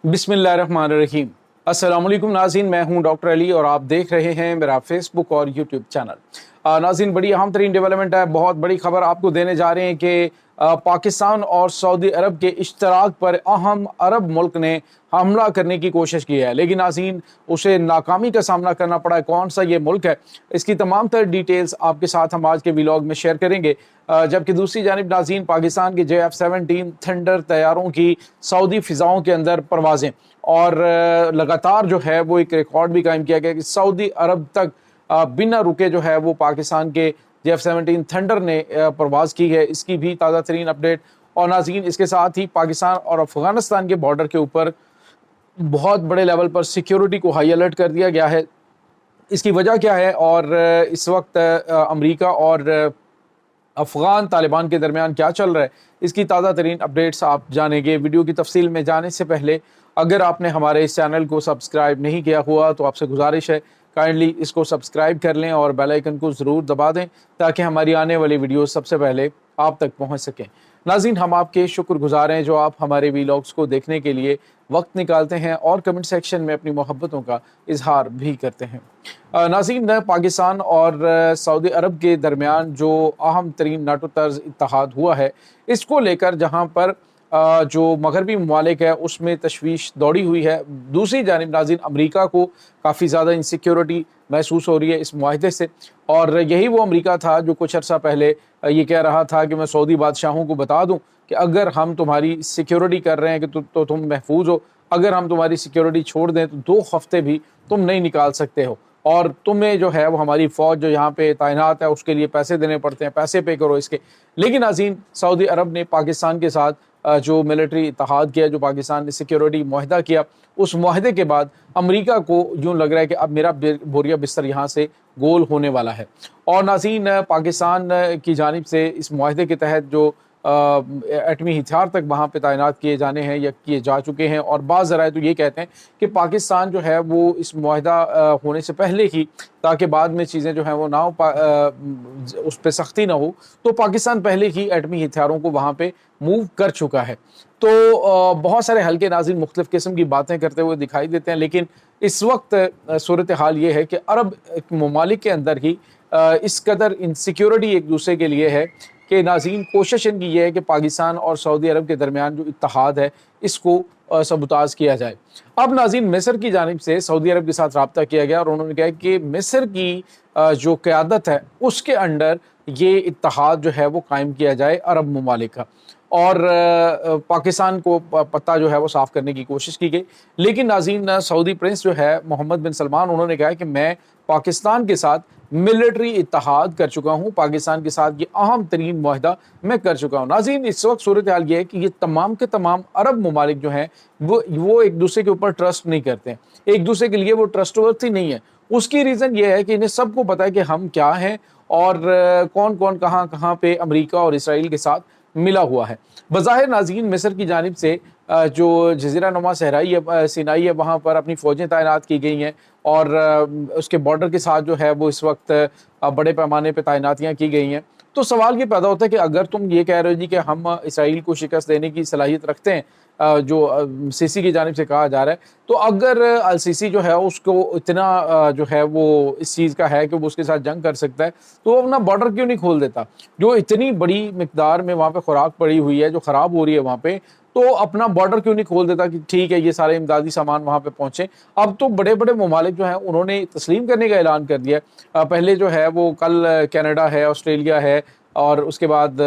बिस्मिल्लाहिर्रहमानिर्रहीम। अस्सलाम वालेकुम नाज़रीन, मैं हूं डॉक्टर अली और आप देख रहे हैं मेरा फेसबुक और यूट्यूब चैनल। नाज़रीन, बड़ी अहम तरीन डेवलपमेंट है, बहुत बड़ी खबर आपको देने जा रहे हैं कि पाकिस्तान और सऊदी अरब के इश्तराक पर अहम अरब मुल्क ने हमला करने की कोशिश की है, लेकिन नाज़रीन उसे नाकामी का सामना करना पड़ा है। कौन सा ये मुल्क है, इसकी तमाम तर डिटेल्स आपके साथ हम आज के व्लॉग में शेयर करेंगे। जबकि दूसरी जानिब नाज़रीन, पाकिस्तान के JF-17 थंडर तैयारों की सऊदी फ़िज़ाओं के अंदर परवाज़ें और लगातार जो है वो एक रिकॉर्ड भी कायम किया गया कि सऊदी अरब तक बिना रुके जो है वो पाकिस्तान के JF-17 थंडर ने परवाज़ की है। इसकी भी ताज़ा तरीन अपडेट। और नाज़रीन, इसके साथ ही पाकिस्तान और अफ़गानिस्तान के बॉर्डर के ऊपर बहुत बड़े लेवल पर सिक्योरिटी को हाई अलर्ट कर दिया गया है। इसकी वजह क्या है और इस वक्त अमेरिका और अफ़गान तालिबान के दरमियान क्या चल रहा है, इसकी ताज़ा तरीन अपडेट्स आप जानेंगे। वीडियो की तफसील में जाने से पहले अगर आपने हमारे इस चैनल को सब्सक्राइब नहीं किया हुआ तो आपसे गुजारिश है काइंडली इसको सब्सक्राइब कर लें और बेल आइकन को ज़रूर दबा दें ताकि हमारी आने वाली वीडियो सबसे पहले आप तक पहुंच सकें। नाज़रीन, हम आपके शुक्रगुजार हैं जो आप हमारे वीलॉग्स को देखने के लिए वक्त निकालते हैं और कमेंट सेक्शन में अपनी मोहब्बतों का इजहार भी करते हैं। नाज़रीन, पाकिस्तान और सऊदी अरब के दरमियान जो अहम तरीन नाटो तर्ज इत्तेहाद हुआ है, इसको लेकर जहाँ पर जो मगरबी ममालिक है उसमें तशवीश दौड़ी हुई है। दूसरी जानिब नाज़रीन, अमेरिका को काफ़ी ज़्यादा इनसिक्योरिटी महसूस हो रही है इस मुआहदे से। और यही वो अमेरिका था जो कुछ अर्सा पहले ये कह रहा था कि मैं सऊदी बादशाहों को बता दूं कि अगर हम तुम्हारी सिक्योरिटी कर रहे हैं कि तो तुम महफूज हो, अगर हम तुम्हारी सिक्योरिटी छोड़ दें तो 2 हफ्ते भी तुम नहीं निकाल सकते हो, और तुम्हें जो है वो हमारी फ़ौज जो यहाँ पे तैनात है उसके लिए पैसे देने पड़ते हैं, पैसे पे करो इसके। लेकिन नाज़रीन, सऊदी अरब ने पाकिस्तान के साथ जो मिलिट्री इत्तेहाद किया, जो पाकिस्तान ने सिक्योरिटी मुआहदा किया, उस मुआहदे के बाद अमेरिका को यूँ लग रहा है कि अब मेरा बोरिया बिस्तर यहाँ से गोल होने वाला है। और नाज़रीन, पाकिस्तान की जानिब से इस मुआहदे के तहत जो एटमी हथियार तक वहाँ पे तैनात किए जाने हैं या किए जा चुके हैं, और बाज़ ज़राए तो ये कहते हैं कि पाकिस्तान जो है वो इस मुआहदा होने से पहले ही, ताकि बाद में चीज़ें जो हैं वो ना उस पर सख्ती ना हो, तो पाकिस्तान पहले ही एटमी हथियारों को वहाँ पे मूव कर चुका है। तो बहुत सारे हल्के नाज़रीन मुख्तलिफ़ किस्म की बातें करते हुए दिखाई देते हैं, लेकिन इस वक्त सूरत हाल ये है कि अरब ममालिक के अंदर ही इस कदर इनसिक्योरिटी एक दूसरे के लिए है कि नाज़रीन कोशिश इनकी ये है कि पाकिस्तान और सऊदी अरब के दरमियान जो इत्तेहाद है इसको सबूताज किया जाए। अब नाज़रीन, मिस्र की जानिब से सऊदी अरब के साथ रब्ता किया गया और उन्होंने कहा कि मिस्र की जो क़यादत है उसके अंडर ये इत्तेहाद जो है वो कायम किया जाए अरब ममालिक का, और पाकिस्तान को पत्ता जो है वो साफ़ करने की कोशिश की गई। लेकिन नाज़रीन, सऊदी प्रिंस जो है मोहम्मद बिन सलमान, उन्होंने कहा कि मैं पाकिस्तान के साथ मिलिट्री इत्तेहाद कर चुका हूँ, पाकिस्तान के साथ ये अहम तरीन मुआहदा मैं कर चुका हूँ। नाज़रीन, इस वक्त सूरत हाल ये है कि ये तमाम के तमाम अरब ममालिक जो हैं वो एक दूसरे के ऊपर ट्रस्ट नहीं करते हैं, एक दूसरे के लिए वो ट्रस्टवर्थी नहीं है। उसकी रीज़न ये है कि इन्हें सबको पता है कि हम क्या हैं और कौन कौन कहाँ कहाँ पे अमेरिका और इसराइल के साथ मिला हुआ है। बज़ाहिर नाज़रीन, मिस्र की जानिब से जो जज़ीरा नुमा सहराई है, सिनाई है, वहाँ पर अपनी फ़ौजें तैनात की गई हैं और उसके बॉर्डर के साथ जो है वो इस वक्त बड़े पैमाने पर तैनातियाँ की गई हैं। तो सवाल ये पैदा होता है कि अगर तुम ये कह रहे हो जी कि हम इसराइल को शिकस्त देने की सलाहियत रखते हैं, जो सीसी की जानिब से कहा जा रहा है, तो अगर अल सीसी जो है उसको इतना जो है वो इस चीज़ का है कि वो उसके साथ जंग कर सकता है, तो वो अपना बॉर्डर क्यों नहीं खोल देता? जो इतनी बड़ी मिकदार में वहाँ पे खुराक पड़ी हुई है जो ख़राब हो रही है वहाँ पे, तो अपना बॉर्डर क्यों नहीं खोल देता कि ठीक है ये सारे इमदादी सामान वहाँ पे पहुँचे। अब तो बड़े बड़े ममालिक जो हैं उन्होंने तस्लीम करने का ऐलान कर दिया। पहले जो है वो कल कनाडा है, ऑस्ट्रेलिया है और उसके बाद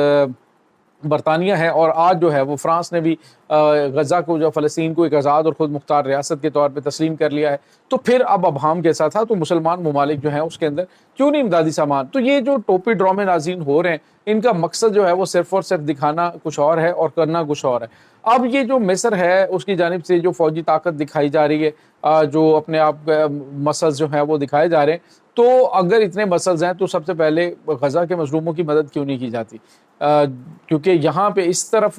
बरतानिया है, और आज जो है वो फ्रांस ने भी गज़ा को, जो फ़लस्तीन को एक आज़ाद और ख़ुद मुख्तार रियासत के तौर पे तस्लीम कर लिया है। तो फिर अब अबहम कैसा था, तो मुसलमान ममालिक जो हैं उसके अंदर क्यों नहीं इमदादी सामान? तो ये जो टोपी ड्रामे नाज़रीन हो रहे हैं, इनका मकसद जो है वो सिर्फ़ और सिर्फ दिखाना कुछ और है और करना कुछ और है। अब ये जो मिस्र है उसकी जानिब से जो फ़ौजी ताकत दिखाई जा रही है, जो अपने आप मसल्स जो हैं वो दिखाए जा रहे हैं, तो अगर इतने मसल्स हैं तो सबसे पहले गज़ा के मज़लूमों की मदद क्यों नहीं की जाती? क्योंकि यहाँ पे इस तरफ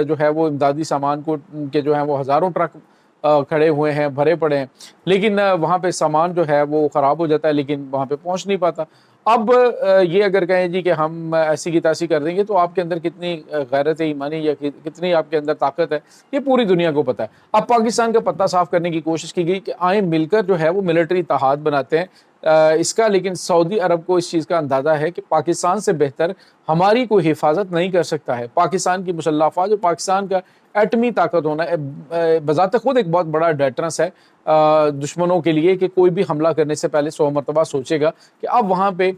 जो है वो इमदादी सामान को के जो है वो हज़ारों ट्रक खड़े हुए हैं, भरे पड़े हैं, लेकिन वहाँ पे सामान जो है वो ख़राब हो जाता है, लेकिन वहाँ पे पहुँच नहीं पाता। اب یہ اگر کہیں جی کہ ہم ایسی کی تیسی کر دیں گے تو آپ کے اندر کتنی غیرت ایمانی یا کتنی آپ کے اندر طاقت ہے یہ پوری دنیا کو پتہ ہے۔ اب پاکستان کا پتہ صاف کرنے کی کوشش کی گئی کہ آئیں مل کر جو ہے وہ ملٹری اتحاد بناتے ہیں اس کا، لیکن سعودی عرب کو اس چیز کا اندازہ ہے کہ پاکستان سے بہتر ہماری کوئی حفاظت نہیں کر سکتا ہے۔ پاکستان کی مسلح افواج اور پاکستان کا ایٹمی طاقت ہونا بذات خود ایک بہت بڑا ڈیٹرنس ہے دشمنوں کے لیے، کہ کوئی بھی حملہ کرنے سے پہلے 100 مرتبہ سوچے گا کہ اب وہاں پہ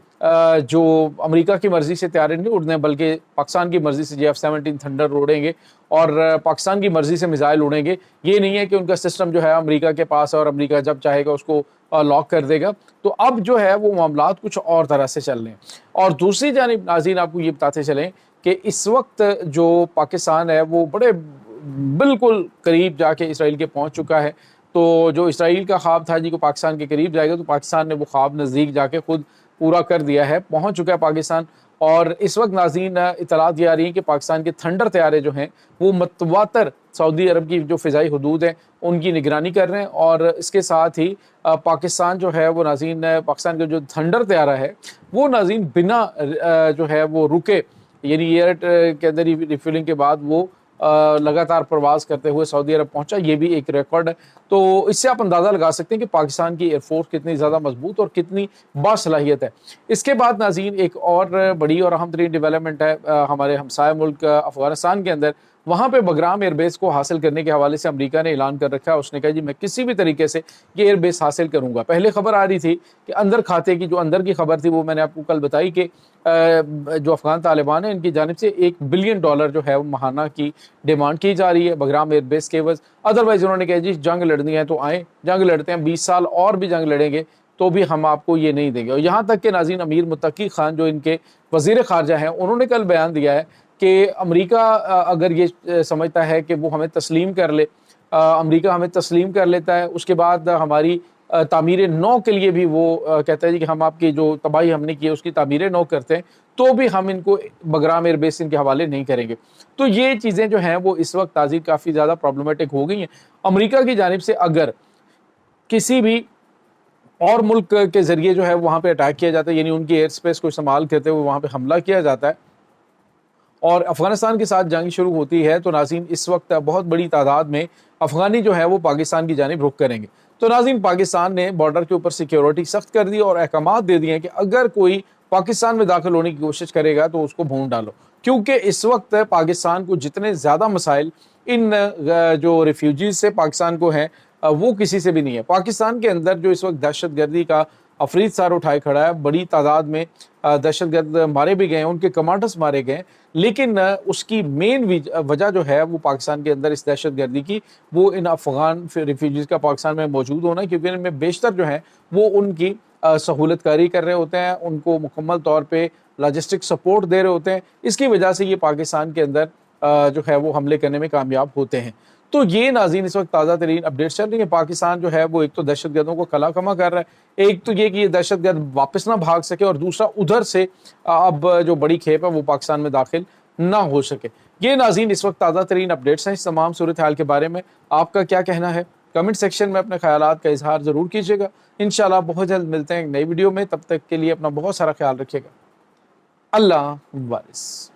جو امریکہ کی مرضی سے طیارے نہیں اڑنے بلکہ پاکستان کی مرضی سے F-17 تھنڈر اڑیں گے اور پاکستان کی مرضی سے میزائل اڑیں گے۔ یہ نہیں ہے کہ ان کا سسٹم جو ہے امریکہ کے پاس ہے اور امریکہ جب چاہے گا اس کو لاک کر دے گا۔ تو اب جو ہے وہ معاملات کچھ اور طرح سے چل رہے ہیں۔ اور دوسری جانب ناظرین آپ کو یہ بتاتے چلیں کہ اس وقت جو پاکستان ہے وہ بڑے بالکل قریب جا کے اسرائیل کے پہنچ چکا ہے۔ تو جو اسرائیل کا خواب تھا جی کو پاکستان کے قریب جائے گا، تو پاکستان نے وہ خواب نزدیک جا کے خود پورا کر دیا ہے، پہنچ چکا ہے پاکستان۔ اور اس وقت ناظرین اطلاعات یہ آ رہی ہیں کہ پاکستان کے تھنڈر طیارے جو ہیں وہ متواتر سعودی عرب کی جو فضائی حدود ہیں ان کی نگرانی کر رہے ہیں، اور اس کے ساتھ ہی پاکستان جو ہے وہ ناظرین پاکستان کا جو تھنڈر طیارہ ہے وہ ناظرین بنا جو ہے وہ رکے، یعنی ایئر کے اندر ہی ریفیلنگ کے بعد وہ لگاتار پرواز کرتے ہوئے سعودی عرب پہنچا۔ یہ بھی ایک ریکارڈ ہے۔ تو اس سے آپ اندازہ لگا سکتے ہیں کہ پاکستان کی ایئر فورس کتنی زیادہ مضبوط اور کتنی باصلاحیت ہے۔ اس کے بعد ناظرین ایک اور بڑی اور اہم ترین ڈیولپمنٹ ہے ہمارے ہمسائے ملک افغانستان کے اندر۔ وہاں پہ بگرام ایئر بیس کو حاصل کرنے کے حوالے سے امریکہ نے اعلان کر رکھا ہے، اس نے کہا جی میں کسی بھی طریقے سے یہ ایئر بیس حاصل کروں گا۔ پہلے خبر آ رہی تھی کہ اندر کھاتے کی، جو اندر کی خبر تھی وہ میں نے آپ کو کل بتائی کہ جو افغان طالبان ہیں ان کی جانب سے $1 بلین جو ہے وہ ماہانہ کی ڈیمانڈ کی جا رہی ہے بگرام ایئر بیس کے عوض۔ ادروائز انہوں نے کہا جی جنگ لڑنی ہے تو آئیں جنگ لڑتے ہیں، 20 سال اور بھی جنگ لڑیں گے تو بھی ہم آپ کو یہ نہیں دیں گے۔ اور یہاں تک کہ ناظرین امیر متقی خان جو ان کے وزیر خارجہ ہیں انہوں نے کل بیان دیا ہے کہ امریکہ اگر یہ سمجھتا ہے کہ وہ ہمیں تسلیم کر لے، امریکہ ہمیں تسلیم کر لیتا ہے، اس کے بعد ہماری تعمیر نو کے لیے بھی وہ کہتا ہے جی کہ ہم آپ کی جو تباہی ہم نے کی ہے اس کی تعمیر نو کرتے ہیں، تو بھی ہم ان کو بگرام ایئر بیس ان کے حوالے نہیں کریں گے۔ تو یہ چیزیں جو ہیں وہ اس وقت ناظرین کافی زیادہ پرابلمٹک ہو گئی ہیں۔ امریکہ کی جانب سے اگر کسی بھی اور ملک کے ذریعے جو ہے وہاں پہ اٹیک کیا جاتا ہے، یعنی ان کی ایئر سپیس کو استعمال کرتے ہوئے وہاں پہ حملہ کیا جاتا ہے اور افغانستان کے ساتھ جنگ شروع ہوتی ہے، تو ناظرین اس وقت بہت بڑی تعداد میں افغانی جو ہے وہ پاکستان کی جانب رخ کریں گے۔ تو ناظرین پاکستان نے بارڈر کے اوپر سیکیورٹی سخت کر دی اور احکامات دے دیے ہیں کہ اگر کوئی پاکستان میں داخل ہونے کی کوشش کرے گا تو اس کو بھون ڈالو، کیونکہ اس وقت پاکستان کو جتنے زیادہ مسائل ان جو ریفیوجیز سے پاکستان کو ہیں وہ کسی سے بھی نہیں ہے۔ پاکستان کے اندر جو اس وقت دہشت گردی کا افریت سار اٹھائے کھڑا ہے، بڑی تعداد میں دہشت گرد مارے بھی گئے ہیں، ان کے کمانڈرز مارے گئے ہیں، لیکن اس کی مین وجہ جو ہے وہ پاکستان کے اندر اس دہشت گردی کی وہ ان افغان ریفیوجیز کا پاکستان میں موجود ہونا ہے، کیونکہ ان میں بیشتر جو ہیں وہ ان کی سہولت کاری کر رہے ہوتے ہیں، ان کو مکمل طور پہ لاجسٹک سپورٹ دے رہے ہوتے ہیں، اس کی وجہ سے یہ پاکستان کے اندر جو ہے وہ حملے کرنے میں کامیاب ہوتے ہیں۔ تو یہ ناظرین اس وقت تازہ ترین اپڈیٹس چل رہی ہیں۔ پاکستان جو ہے وہ ایک تو دہشت گردوں کو کلا کما کر رہا ہے، ایک تو یہ کہ یہ دہشت گرد واپس نہ بھاگ سکے، اور دوسرا ادھر سے اب جو بڑی کھیپ ہے وہ پاکستان میں داخل نہ ہو سکے۔ یہ ناظرین اس وقت تازہ ترین اپڈیٹس ہیں۔ اس تمام صورتحال کے بارے میں آپ کا کیا کہنا ہے؟ کمنٹ سیکشن میں اپنے خیالات کا اظہار ضرور کیجیے گا۔ انشاءاللہ بہت جلد ملتے ہیں ایک نئی ویڈیو میں، تب تک کے لیے اپنا بہت سارا خیال رکھیے گا۔ اللہ وارث۔